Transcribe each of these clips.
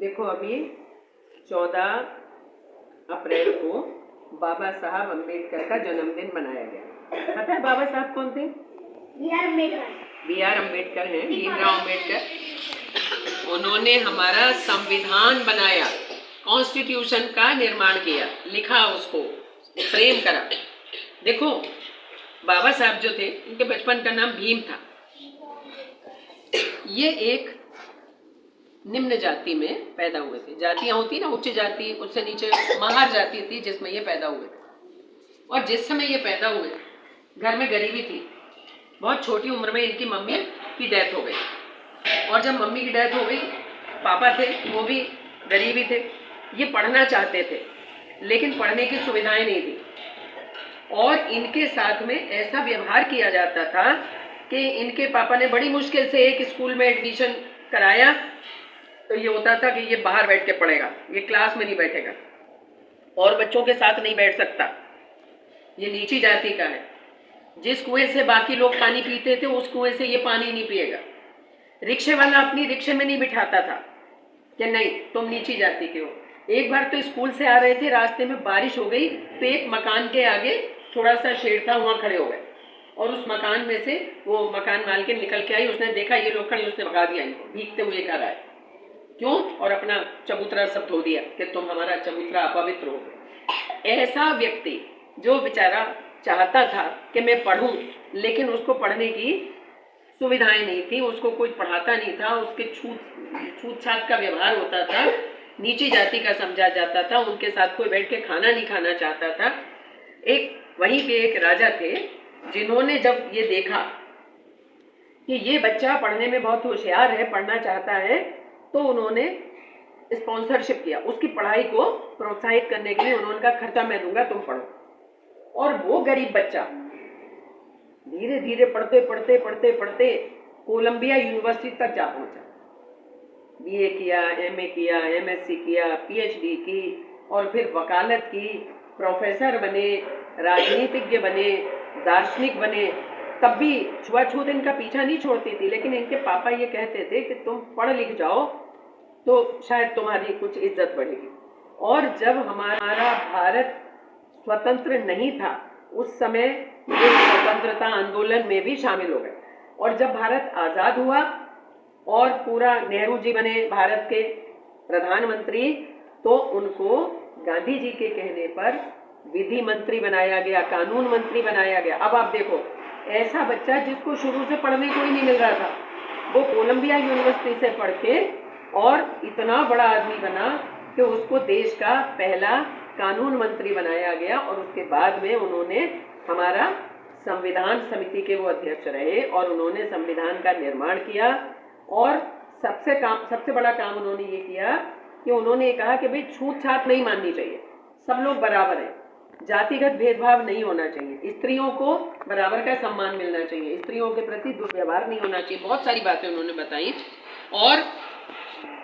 देखो अभी 14 अप्रैल को बाबा साहब अम्बेडकर का जन्मदिन मनाया गया। पता है बाबा साहब कौन थे? बी आर अम्बेडकर हैं, भीमराव अम्बेडकर। उन्होंने हमारा संविधान बनाया, कॉन्स्टिट्यूशन का निर्माण किया, लिखा, उसको फ्रेम करा। देखो बाबा साहब जो थे, इनके बचपन का नाम भीम था। ये एक निम्न जाति में पैदा हुए थे। जातियां होती ना, उच्च जाति, उससे नीचे महार जाति थी, जिसमें ये पैदा हुए थे। और जिस समय ये पैदा हुए, घर में गरीबी थी। बहुत छोटी उम्र में इनकी मम्मी की डेथ हो गई। और जब मम्मी की डेथ हो गई, पापा थे, वो भी गरीबी थे। ये पढ़ना चाहते थे, लेकिन पढ़ने की सुविधाएं नहीं थी। और इनके साथ में ऐसा व्यवहार किया जाता था कि इनके पापा ने बड़ी मुश्किल से एक स्कूल में एडमिशन कराया, तो ये होता था कि ये बाहर बैठ के पढ़ेगा, ये क्लास में नहीं बैठेगा और बच्चों के साथ नहीं बैठ सकता। ये नीची जाति का है। जिस कुएं से बाकी लोग पानी पीते थे, उस कुएं से ये पानी नहीं पिएगा। रिक्शे वाला अपनी रिक्शे में नहीं बिठाता था कि नहीं तुम नीची जाति के हो। एक बार तो स्कूल से आ रहे थे, रास्ते में बारिश हो गई, तो एक मकान के आगे थोड़ा सा शेड था, वहाँ खड़े हो गए। और उस मकान में से वो मकान मालकिन निकल के आई, उसने देखा ये लोग खड़े, उसने भगा दिया इनको, भीगते हुए घर आए। क्यों? और अपना चबूतरा सब धो दिया कि तुम हमारा चबूतरा अपवित्र हो गए। ऐसा व्यक्ति जो बेचारा चाहता था कि मैं पढ़ूं, लेकिन उसको पढ़ने की सुविधाएं नहीं थी, उसको कोई पढ़ाता नहीं था, उसके छूत छात का व्यवहार होता था, नीची जाति का समझा जाता था, उनके साथ कोई बैठ के खाना नहीं खाना चाहता था। एक वहीं के एक राजा थे, जिन्होंने जब ये देखा कि ये बच्चा पढ़ने में बहुत होशियार है, पढ़ना चाहता है, तो उन्होंने स्पॉन्सरशिप किया, उसकी पढ़ाई को प्रोत्साहित करने के लिए उन्होंने कहा खर्चा मैं दूंगा, तुम पढ़ो। और वो गरीब बच्चा धीरे धीरे पढ़ते पढ़ते पढ़ते पढ़ते कोलंबिया यूनिवर्सिटी तक जा पहुंचा। बीए किया, एमए किया, एमएससी किया, पीएचडी की, और फिर वकालत की, प्रोफेसर बने, राजनीतिज्ञ बने, दार्शनिक बने। तब भी छुआछूत इनका पीछा नहीं छोड़ती थी, लेकिन इनके पापा ये कहते थे कि तुम पढ़ लिख जाओ तो शायद तुम्हारी कुछ इज्जत बढ़ेगी। और जब हमारा भारत स्वतंत्र नहीं था, उस समय ये स्वतंत्रता आंदोलन में भी शामिल हो गए। और जब भारत आज़ाद हुआ और पूरा नेहरू जी बने भारत के प्रधानमंत्री, तो उनको गांधी जी के कहने पर विधि मंत्री बनाया गया, कानून मंत्री बनाया गया। अब आप देखो, ऐसा बच्चा जिसको शुरू से पढ़ने को ही नहीं मिल रहा था, वो कोलंबिया यूनिवर्सिटी से पढ़ के और इतना बड़ा आदमी बना कि उसको देश का पहला कानून मंत्री बनाया गया। और उसके बाद में उन्होंने हमारा संविधान समिति के वो अध्यक्ष रहे और उन्होंने संविधान का निर्माण किया। और सबसे बड़ा काम उन्होंने ये किया कि उन्होंने कहा कि भाई छूत छात नहीं माननी चाहिए, सब लोग बराबर हैं, जातिगत भेदभाव नहीं होना चाहिए, स्त्रियों को बराबर का सम्मान मिलना चाहिए, स्त्रियों के प्रति दुर्व्यवहार नहीं होना चाहिए। बहुत सारी बातें उन्होंने बताई। और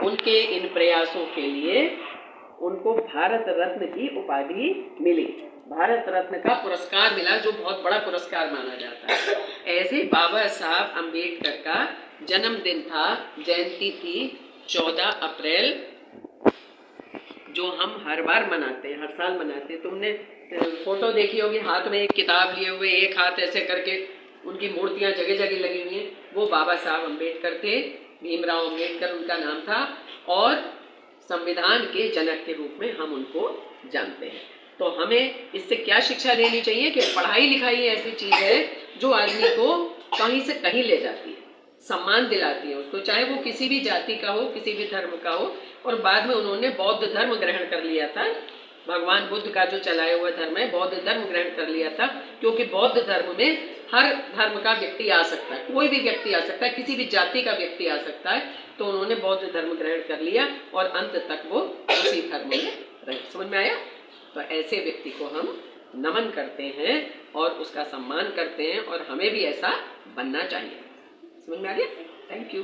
उनके इन प्रयासों के लिए उनको भारत रत्न की उपाधि मिली, भारत रत्न का पुरस्कार मिला, जो बहुत बड़ा पुरस्कार माना जाता है। ऐसे बाबा साहब अम्बेडकर का जन्मदिन था, जयंती थी 14 अप्रैल, जो हम हर बार मनाते हैं, हर साल मनाते हैं। तुमने फोटो देखी होगी, हाथ में एक किताब लिए हुए, एक हाथ ऐसे करके, उनकी मूर्तियां जगह जगह लगी हुई हैं। वो बाबा साहब अम्बेडकर थे, भीमराव अम्बेडकर उनका नाम था। और संविधान के जनक के रूप में हम उनको जानते हैं। तो हमें इससे क्या शिक्षा लेनी चाहिए कि पढ़ाई लिखाई ऐसी चीज़ है जो आदमी को कहीं से कहीं ले जाती है, सम्मान दिलाती है उसको, चाहे वो किसी भी जाति का हो, किसी भी धर्म का हो। और बाद में उन्होंने बौद्ध धर्म ग्रहण कर लिया था, भगवान बुद्ध का जो चलाया हुआ धर्म है, बौद्ध धर्म ग्रहण कर लिया था, क्योंकि बौद्ध धर्म में हर धर्म का व्यक्ति आ सकता है, कोई भी व्यक्ति आ सकता है, किसी भी जाति का व्यक्ति आ सकता है। तो उन्होंने बौद्ध धर्म ग्रहण कर लिया और अंत तक वो उसी धर्म में रहे। समझ में आया? तो ऐसे व्यक्ति को हम नमन करते हैं और उसका सम्मान करते हैं, और हमें भी ऐसा बनना चाहिए। समझ में आ गया? Thank you.